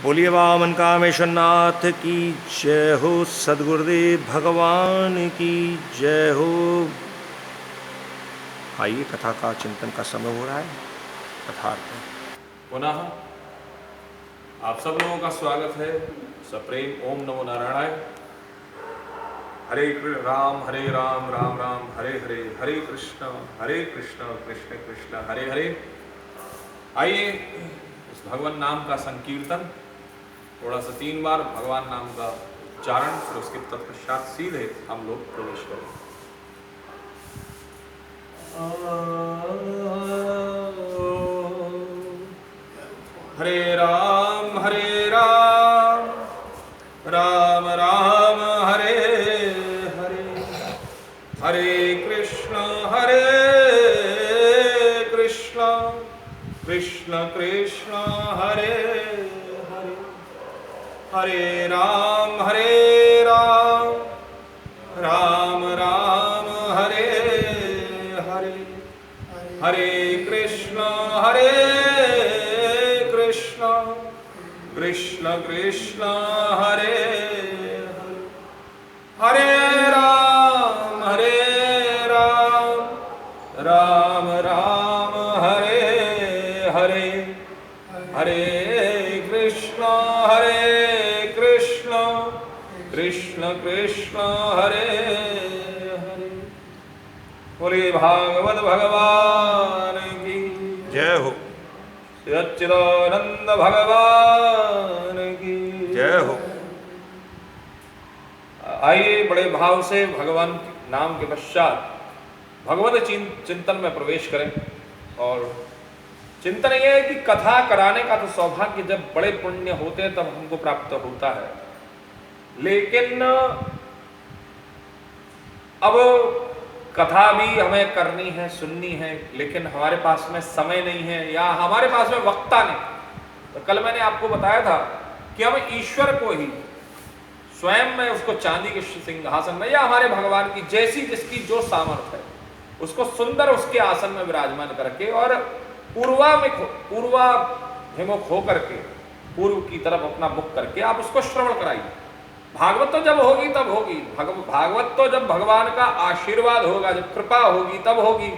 बोलिए वामन कामेश्वर नाथ की जय हो, सदगुरुदेव भगवान की जय हो। आइए, कथा का चिंतन का समय हो रहा है। कथार्थ पुनः आप सब लोगों का स्वागत है। सप्रेम ओम नमो नारायणाय। हरे राम राम राम हरे हरे, हरे कृष्ण कृष्ण कृष्ण हरे हरे। आइए इस भगवान नाम का संकीर्तन, थोड़ा सा 3 बार भगवान नाम का उच्चारण, फिर उसके तत्पश्चात सीधे हम लोग प्रवेश करें। हरे राम राम राम हरे हरे, हरे कृष्ण कृष्ण कृष्ण हरे हरे, हरे राम राम राम हरे हरे, हरे कृष्ण कृष्ण कृष्ण हरे हरे, हरे राम राम राम हरे हरे, हरे कृष्ण कृष्ण कृष्ण हरे हरे। बोलिए भागवत भगवान की जय हो, सच्चिदानंद भगवान की जय हो। आइए बड़े भाव से भगवान नाम के पश्चात भगवत चिंतन में प्रवेश करें। और चिंतन यह है कि कथा कराने का तो सौभाग्य जब बड़े पुण्य होते हैं तब हमको प्राप्त होता है, लेकिन अब कथा भी हमें करनी है, सुननी है, लेकिन हमारे पास में समय नहीं है या हमारे पास में वक्ता नहीं। तो कल मैंने आपको बताया था कि हम ईश्वर को ही स्वयं में उसको चांदी के सिंहासन में या हमारे भगवान की जैसी जिसकी जो सामर्थ्य है उसको सुंदर उसके आसन में विराजमान करके और पूर्वाभिमुख होकर के पूर्व की तरफ अपना मुख करके आप उसको श्रवण कराइए। भागवत तो जब होगी तब होगी, भागवत तो जब भगवान का आशीर्वाद होगा, जब कृपा होगी तब होगी,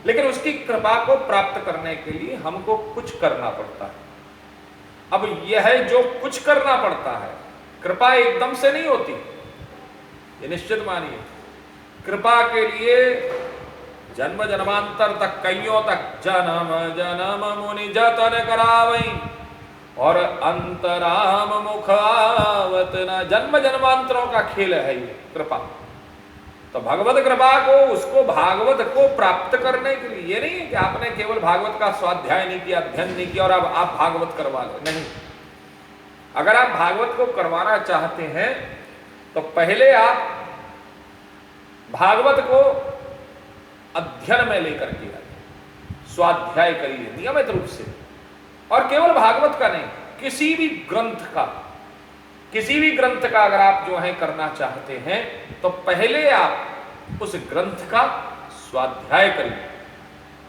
लेकिन उसकी कृपा को प्राप्त करने के लिए हमको कुछ करना पड़ता है। अब यह जो कुछ करना पड़ता है, कृपा एकदम से नहीं होती, ये निश्चित मानिए। कृपा के लिए जन्म जन्मांतर तक, कईयों तक जन्म जन्म मुनि जतन करावई और अंतराम मुख आवत न, जन्म जन्मांतरों का खेल है ये कृपा। तो भगवत कृपा को, उसको भागवत को प्राप्त करने के लिए ये नहीं है कि आपने केवल भागवत का स्वाध्याय नहीं किया, अध्ययन नहीं किया और अब आप भागवत करवा लो, नहीं। अगर आप भागवत को करवाना चाहते हैं तो पहले आप भागवत को अध्ययन में लेकर के आइए, स्वाध्याय करिए नियमित रूप से। और केवल भागवत का नहीं, किसी भी ग्रंथ का अगर आप जो है करना चाहते हैं तो पहले आप उस ग्रंथ का स्वाध्याय करिए।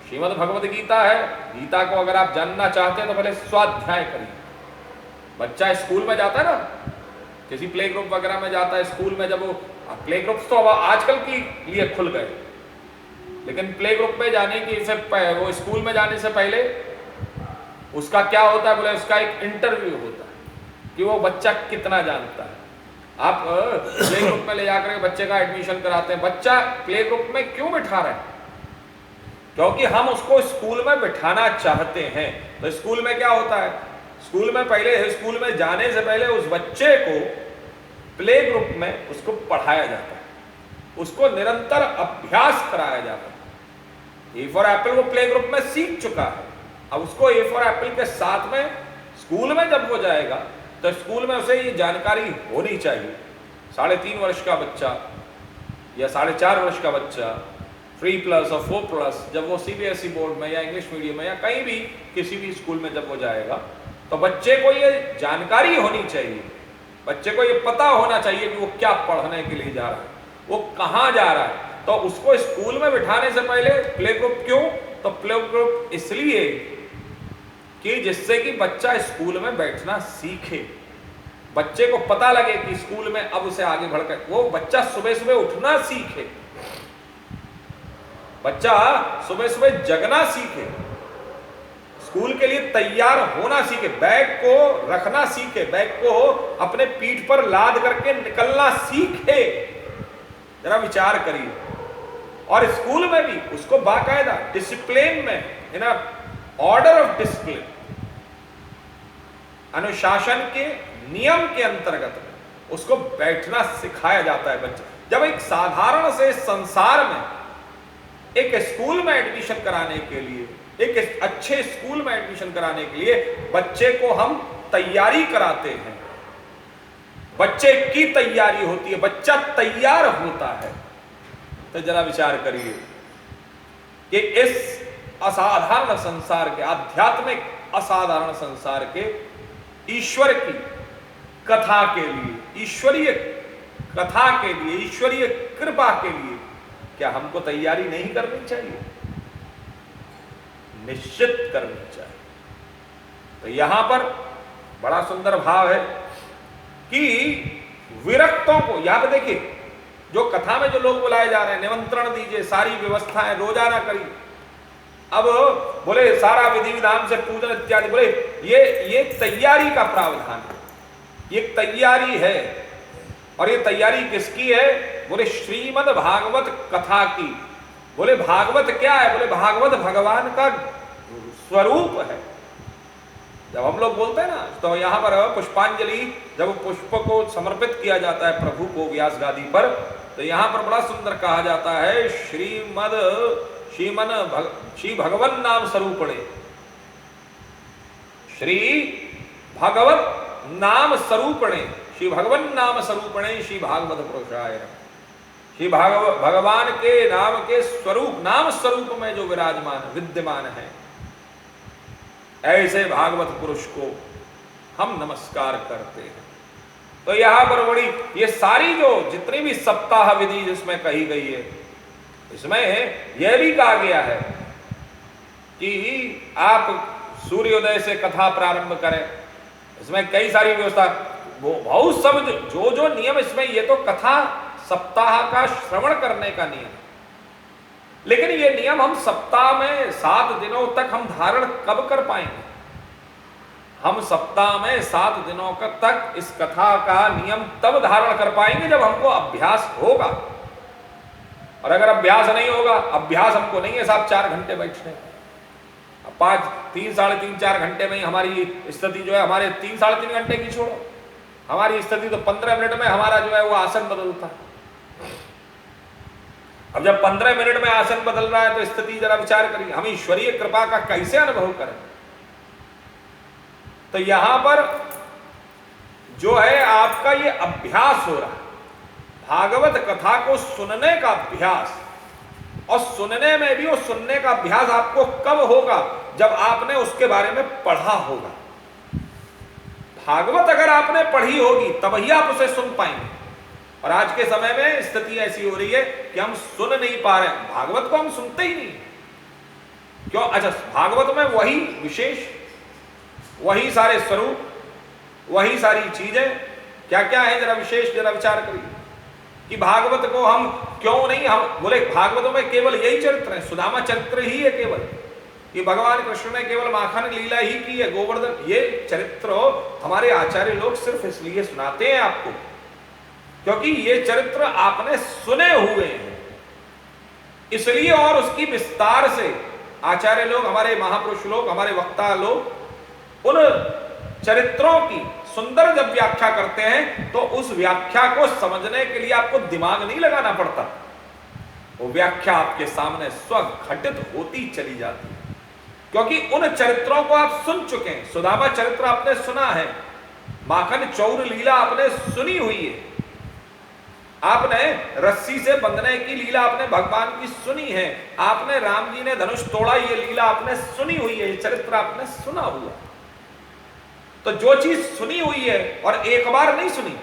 श्रीमद् भगवद गीता है, गीता को अगर आप जानना चाहते हैं तो पहले स्वाध्याय करिए। बच्चा स्कूल में जाता है ना, किसी प्ले ग्रुप वगैरह में जाता है, स्कूल में जब वो प्ले ग्रुप्स तो अब आजकल की लिए खुल गए, लेकिन प्ले ग्रुप में जाने की से वो स्कूल में जाने से पहले उसका क्या होता है, बोले उसका एक इंटरव्यू होता है कि वो बच्चा कितना जानता है। आप प्ले ग्रुप में ले जाकर के बच्चे का एडमिशन कराते हैं। बच्चा प्ले ग्रुप में क्यों बिठा रहे हैं? क्योंकि हम उसको स्कूल में बिठाना चाहते हैं। तो स्कूल में क्या होता है, स्कूल में जाने से पहले उस बच्चे को प्ले ग्रुप में उसको पढ़ाया जाता है, उसको निरंतर अभ्यास कराया जाता है। ए फॉर एप्पल वो प्ले ग्रुप में सीख चुका है, अब उसको ए फॉर एप्पल के साथ में स्कूल में जब वो जाएगा तो स्कूल में उसे ये जानकारी होनी चाहिए। 3.5 वर्ष का बच्चा या 4.5 वर्ष का बच्चा 3+ और 4+, जब वो सीबीएसई बोर्ड में या इंग्लिश मीडियम में या कहीं भी किसी भी स्कूल में जब वो जाएगा तो बच्चे को ये जानकारी होनी चाहिए, बच्चे को ये पता होना चाहिए कि वो क्या पढ़ने के लिए जा रहा है, वो कहाँ जा रहा है। तो उसको स्कूल में बिठाने से पहले प्ले ग्रुप क्यों? तो प्ले ग्रुप इसलिए कि जिससे कि बच्चा स्कूल में बैठना सीखे, बच्चे को पता लगे कि स्कूल में अब उसे आगे बढ़कर वो बच्चा सुबह सुबह उठना सीखे, बच्चा सुबह सुबह जगना सीखे, स्कूल के लिए तैयार होना सीखे, बैग को रखना सीखे, बैग को अपने पीठ पर लाद करके निकलना सीखे। जरा विचार करिए। और स्कूल में भी उसको बाकायदा डिसिप्लिन में, इन ऑर्डर ऑफ डिसिप्लिन, अनुशासन के नियम के अंतर्गत उसको बैठना सिखाया जाता है बच्चा। जब एक साधारण से संसार में एक स्कूल में एडमिशन कराने के लिए, एक अच्छे स्कूल में एडमिशन कराने के लिए बच्चे को हम तैयारी कराते हैं, बच्चे की तैयारी होती है, बच्चा तैयार होता है। तो जरा विचार करिए कि इस असाधारण संसार के, आध्यात्मिक असाधारण संसार के ईश्वर की कथा के लिए, ईश्वरीय कथा के लिए, ईश्वरीय कृपा के लिए क्या हमको तैयारी नहीं करनी चाहिए? निश्चित करनी चाहिए। तो यहां पर बड़ा सुंदर भाव है कि विरक्तों को, यहां पर देखिए जो कथा में जो लोग बुलाए जा रहे हैं, निमंत्रण दीजिए, सारी व्यवस्थाएं रोजाना करिए, अब बोले सारा विधि विधान से पूजन इत्यादि, बोले ये तैयारी का प्रावधान है, ये तैयारी है। और ये तैयारी किसकी है? बोले श्रीमद् भागवत कथा की। बोले भागवत क्या है? बोले भागवत भगवान का स्वरूप है। जब हम लोग बोलते हैं ना, तो यहां पर पुष्पांजलि, जब पुष्प को समर्पित किया जाता है प्रभु को व्यास गादी पर, तो यहां पर बड़ा सुंदर कहा जाता है श्री भगवन नाम स्वरूपणे, श्री भगवत नाम स्वरूपणे, श्री भगवन नाम स्वरूपणे श्री भागवत पुरुषाय। श्री भगवान के नाम के स्वरूप, नाम स्वरूप में जो विराजमान विद्यमान है, ऐसे भागवत पुरुष को हम नमस्कार करते हैं। तो यहां पर बड़ी ये सारी जो जितनी भी सप्ताह विधि जिसमें कही गई है, इसमें यह भी कहा गया है कि आप सूर्योदय से कथा प्रारंभ करें। इसमें कई सारी व्यवस्था, वो बहुत सब जो नियम इसमें, ये तो कथा सप्ताह का श्रवण करने का नियम, लेकिन ये नियम हम सप्ताह में 7 दिनों तक हम धारण कब कर पाएंगे? हम सप्ताह में 7 दिनों तक इस कथा का नियम तब धारण कर पाएंगे जब हमको अभ्यास होगा। और अगर अभ्यास नहीं होगा, अभ्यास हमको नहीं है साहब 4 घंटे बैठने, 5, 3, साढ़े 3, 4 घंटे में ही हमारी स्थिति जो है, हमारे 3, साढ़े 3 घंटे की छोड़ो, हमारी स्थिति तो 15 मिनट में हमारा जो है वो आसन बदलता है। अब जब 15 मिनट में आसन बदल रहा है तो स्थिति जरा विचार करिए, हम ईश्वरीय कृपा का कैसे अनुभव करें? तो यहां पर जो है आपका ये अभ्यास हो रहा है, भागवत कथा को सुनने का अभ्यास। और सुनने में भी, वो सुनने का अभ्यास आपको कब होगा? जब आपने उसके बारे में पढ़ा होगा। भागवत अगर आपने पढ़ी होगी तभी आप उसे सुन पाएंगे। और आज के समय में स्थिति ऐसी हो रही है कि हम सुन नहीं पा रहे हैं, भागवत को हम सुनते ही नहीं। क्यों? अच्छा, भागवत में वही विशेष, वही सारे स्वरूप, वही सारी चीजें क्या क्या है, जरा विशेष, जरा विचार करिए कि भागवत को हम क्यों नहीं, हम बोले भागवतों में केवल यही चरित्र है, सुदामा चरित्र ही है केवल, कि भगवान कृष्ण ने केवल माखन लीला ही की है, गोवर्धन, ये चरित्र हमारे आचार्य लोग सिर्फ इसलिए सुनाते हैं आपको क्योंकि ये चरित्र आपने सुने हुए हैं, इसलिए। और उसकी विस्तार से आचार्य लोग, हमारे महापुरुष लोग, हमारे वक्ता लोग उन चरित्रों की सुंदर जब व्याख्या करते हैं तो उस व्याख्या को समझने के लिए आपको दिमाग नहीं लगाना पड़ता, वो व्याख्या आपके सामने स्वघटित होती चली जाती है, क्योंकि उन चरित्रों को आप सुन चुके हैं। सुदामा चरित्र आपने सुना है, माखन चौर लीला आपने सुनी हुई है, आपने रस्सी से बंधने की लीला आपने भगवान की सुनी है, आपने राम जी ने धनुष तोड़ा ये लीला आपने सुनी हुई है, ये चरित्र आपने सुना हुआ। तो जो चीज सुनी हुई है और एक बार नहीं सुनी,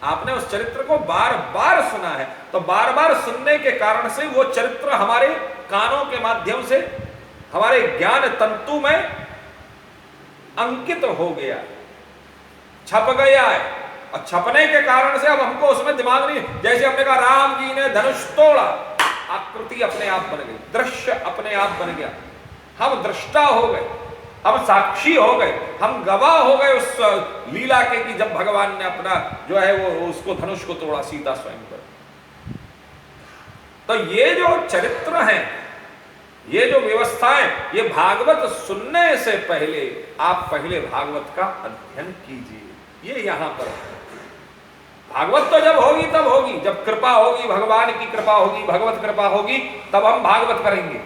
आपने उस चरित्र को बार बार सुना है, तो बार बार सुनने के कारण से वो चरित्र हमारे कानों के माध्यम से हमारे ज्ञान तंतु में अंकित हो गया, छप गया है, और छपने के कारण से अब हमको उसमें दिमाग नहीं, जैसे हमने कहा राम जी ने धनुष तोड़ा, आकृति अपने आप बन गई, दृश्य अपने आप बन गया, हम दृष्टा हो गए, हम साक्षी हो गए, हम गवाह हो गए उस लीला के कि जब भगवान ने अपना जो है वो उसको धनुष को तोड़ा सीता स्वयं पर। तो ये जो चरित्र है, ये जो व्यवस्थाएं, ये भागवत सुनने से पहले आप पहले भागवत का अध्ययन कीजिए। ये यहां पर भागवत तो जब होगी तब होगी, जब कृपा होगी, भगवान की कृपा होगी, भगवत कृपा होगी, तब हम भागवत करेंगे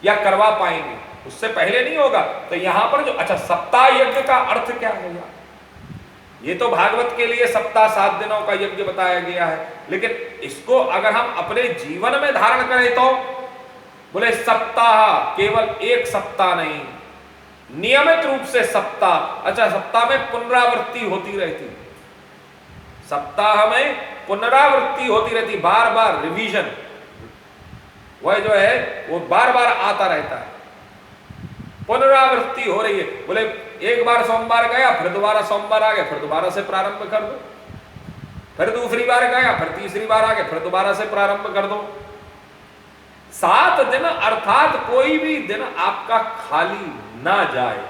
या करवा पाएंगे, उससे पहले नहीं होगा। तो यहां पर जो अच्छा सप्ताह यज्ञ का अर्थ क्या है यार? ये तो भागवत के लिए सप्ताह 7 दिनों का यज्ञ बताया गया है, लेकिन इसको अगर हम अपने जीवन में धारण करें तो बोले सप्ताह केवल एक सप्ताह नहीं, नियमित रूप से सप्ताह। अच्छा सप्ताह में पुनरावृत्ति होती रहती, सप्ताह में पुनरावृत्ति होती रहती, बार बार रिवीजन, वह जो है वो बार बार आता रहता है, पुनरावृत्ति हो रही है। बोले एक बार सोमवार गया, फिर दोबारा सोमवार आ गया, फिर दोबारा से प्रारंभ कर दो, फिर दूसरी बार गया, फिर तीसरी बार आ गया, फिर दोबारा से प्रारंभ कर दो। 7 दिन अर्थात कोई भी दिन आपका खाली ना जाए,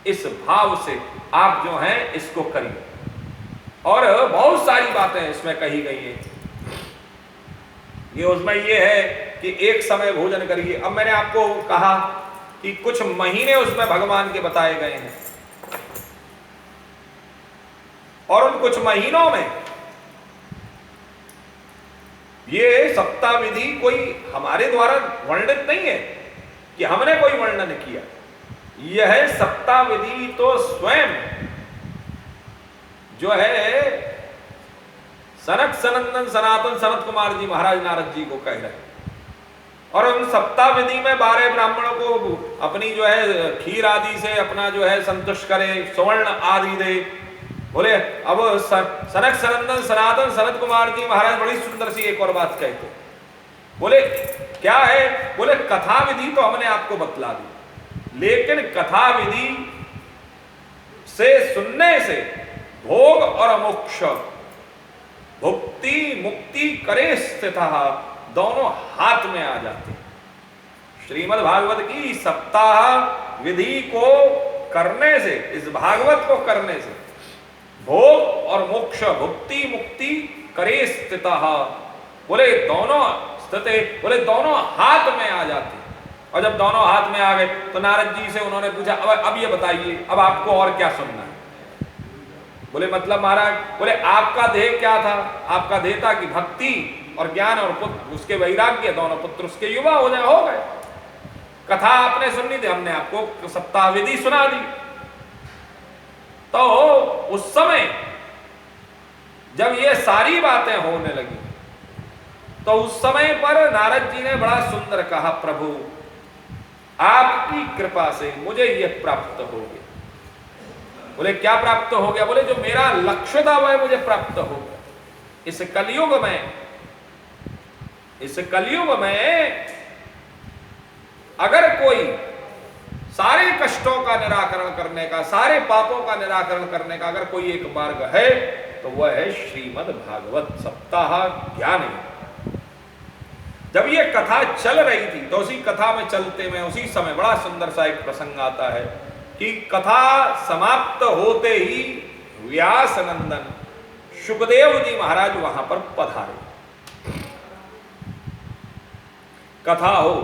इस भाव से आप जो है इसको करिए। और बहुत सारी बातें इसमें कही गई है, ये उसमें ये है कि एक समय भोजन करिए। अब मैंने आपको कहा कि कुछ महीने उसमें भगवान के बताए गए हैं, और उन कुछ महीनों में ये सप्ताह विधि कोई हमारे द्वारा वर्णित नहीं है कि हमने कोई वर्णन किया, यह सप्ताह विधि तो स्वयं जो है सनक सनंदन सनातन सनत कुमार जी महाराज नारद जी को कह रहे हैं। और उन सप्ताह विधि में 12 ब्राह्मणों को अपनी जो है खीर आदि से अपना जो है संतुष्ट करे, स्वर्ण आदि दे। बोले अब सनक सनंदन सनातन सनत कुमार जी महाराज बड़ी सुंदर सी एक और बात कहते, बोले क्या है? बोले कथा विधि तो हमने आपको बतला दी, लेकिन कथा विधि से सुनने से भोग और मोक्ष, भुक्ति मुक्ति करे स्थित दोनों हाथ में आ जाते। श्रीमद् भागवत की सप्ताह विधि को करने से, इस भागवत को करने से भोग और मोक्ष, भुक्ति मुक्ति करे स्थित, बोले दोनों स्थिति, बोले दोनों हाथ में आ जाते। और जब दोनों हाथ में आ गए तो नारद जी से उन्होंने पूछा अब ये बताइए, अब आपको और क्या सुनना है? बोले मतलब महाराज, बोले आपका ध्येय क्या था? आपका ध्येय था कि भक्ति और ज्ञान और पुत्र उसके वैराग्य, दोनों पुत्र उसके युवा हो गए। कथा आपने सुननी थी, हमने आपको सप्ताह विधि सुना दी। तो उस समय जब ये सारी बातें होने लगी तो उस समय पर नारद जी ने बड़ा सुंदर कहा, प्रभु आपकी कृपा से मुझे यह प्राप्त हो गया। बोले क्या प्राप्त हो गया? बोले जो मेरा लक्ष्य था वह मुझे प्राप्त हो गया। इस कलयुग में अगर कोई सारे कष्टों का निराकरण करने का, सारे पापों का निराकरण करने का अगर कोई एक मार्ग है तो वह है श्रीमद् भागवत सप्ताह ज्ञान। जब ये कथा चल रही थी तो उसी कथा में चलते में उसी समय बड़ा सुंदर सा एक प्रसंग आता है कि कथा समाप्त होते ही व्यास नंदन शुकदेव जी महाराज वहां पर पधारे। कथा हो,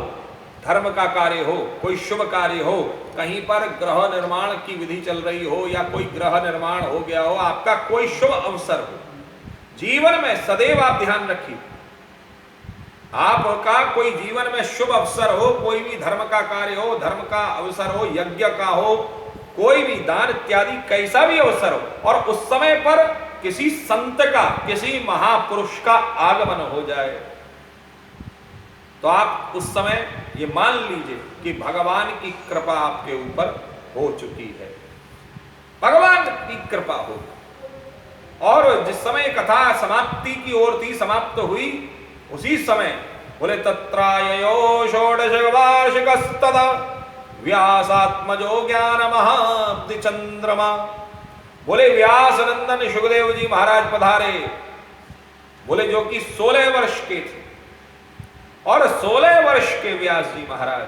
धर्म का कार्य हो, कोई शुभ कार्य हो, कहीं पर ग्रह निर्माण की विधि चल रही हो या कोई ग्रह निर्माण हो गया हो, आपका कोई शुभ अवसर हो, जीवन में सदैव आप ध्यान रखिए, आपका कोई जीवन में शुभ अवसर हो, कोई भी धर्म का कार्य हो, धर्म का अवसर हो, यज्ञ का हो, कोई भी दान इत्यादि कैसा भी अवसर हो, और उस समय पर किसी संत का, किसी महापुरुष का आगमन हो जाए तो आप उस समय ये मान लीजिए कि भगवान की कृपा आपके ऊपर हो चुकी है, भगवान की कृपा हो। और जिस समय कथा समाप्ति की ओर थी, समाप्त हुई, उसी समय बोले तत्राययो षोडश वार्षिकस्तदा व्यासात्मजो ज्ञान महाब्धि चंद्रमा। बोले व्यास नंदन सुखदेव जी महाराज पधारे। बोले जो कि 16 वर्ष के थे, और 16 वर्ष के व्यास जी महाराज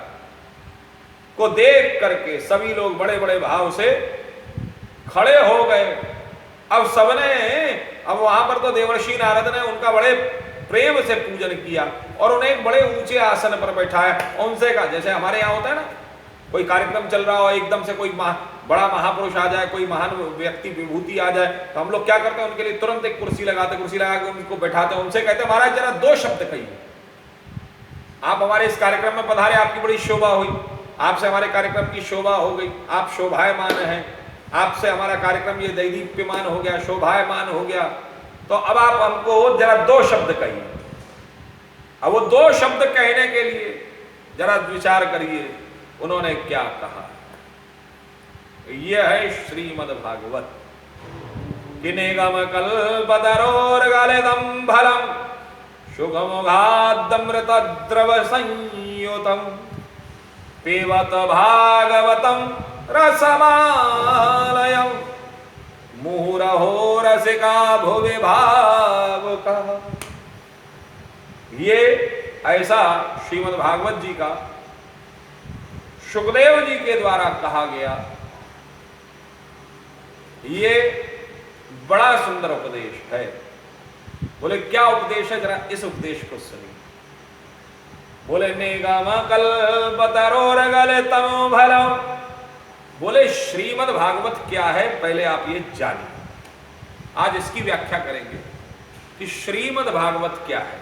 को देख करके सभी लोग बड़े बड़े भाव से खड़े हो गए। अब सबने, अब वहां पर तो देवर्षि नारद ने उनका बड़े प्रेम से पूजन किया और उन्हें एक बड़े ऊंचे आसन पर बैठाया। उनसे कहा, जैसे हमारे यहाँ होता है ना, कोई कार्यक्रम चल रहा हो, एकदम से कोई बड़ा महापुरुष आ जाए, कोई महान व्यक्ति विभूति आ जाए, तो हम लोग क्या करते हैं, उनके लिए तुरंत एक कुर्सी लगाते, कुर्सी लगा के उनको बैठाते हैं। उनसे कहते हैं, महाराज जरा 2 शब्द कहिए, आप हमारे इस कार्यक्रम में पधारे, आपकी बड़ी शोभा हुई, आपसे हमारे कार्यक्रम की शोभा हो गई, आप शोभायमान हैं, आपसे हमारा कार्यक्रम ये दैदीप्यमान हो गया, शोभायमान हो गया, तो अब आप हमको जरा 2 शब्द कहिए। अब वो 2 शब्द कहने के लिए जरा विचार करिए उन्होंने क्या कहा। यह है श्रीमद् भागवत। किनेगम कल्पतरोर्गलितं फलं शुभमुखादमृत द्रव संयुतं पिबत भागवतं रसमालयं मुहुरहो रसिका भुवि भावुकः। ये ऐसा श्रीमद् भागवत जी का सुखदेव जी के द्वारा कहा गया ये बड़ा सुंदर उपदेश है। बोले क्या उपदेश है, जरा इस उपदेश को सुनिए। बोले निगम कल्पतरोर्गलितं फलं। बोले श्रीमद् भागवत क्या है, पहले आप ये जानिए। आज इसकी व्याख्या करेंगे कि श्रीमद् भागवत क्या है।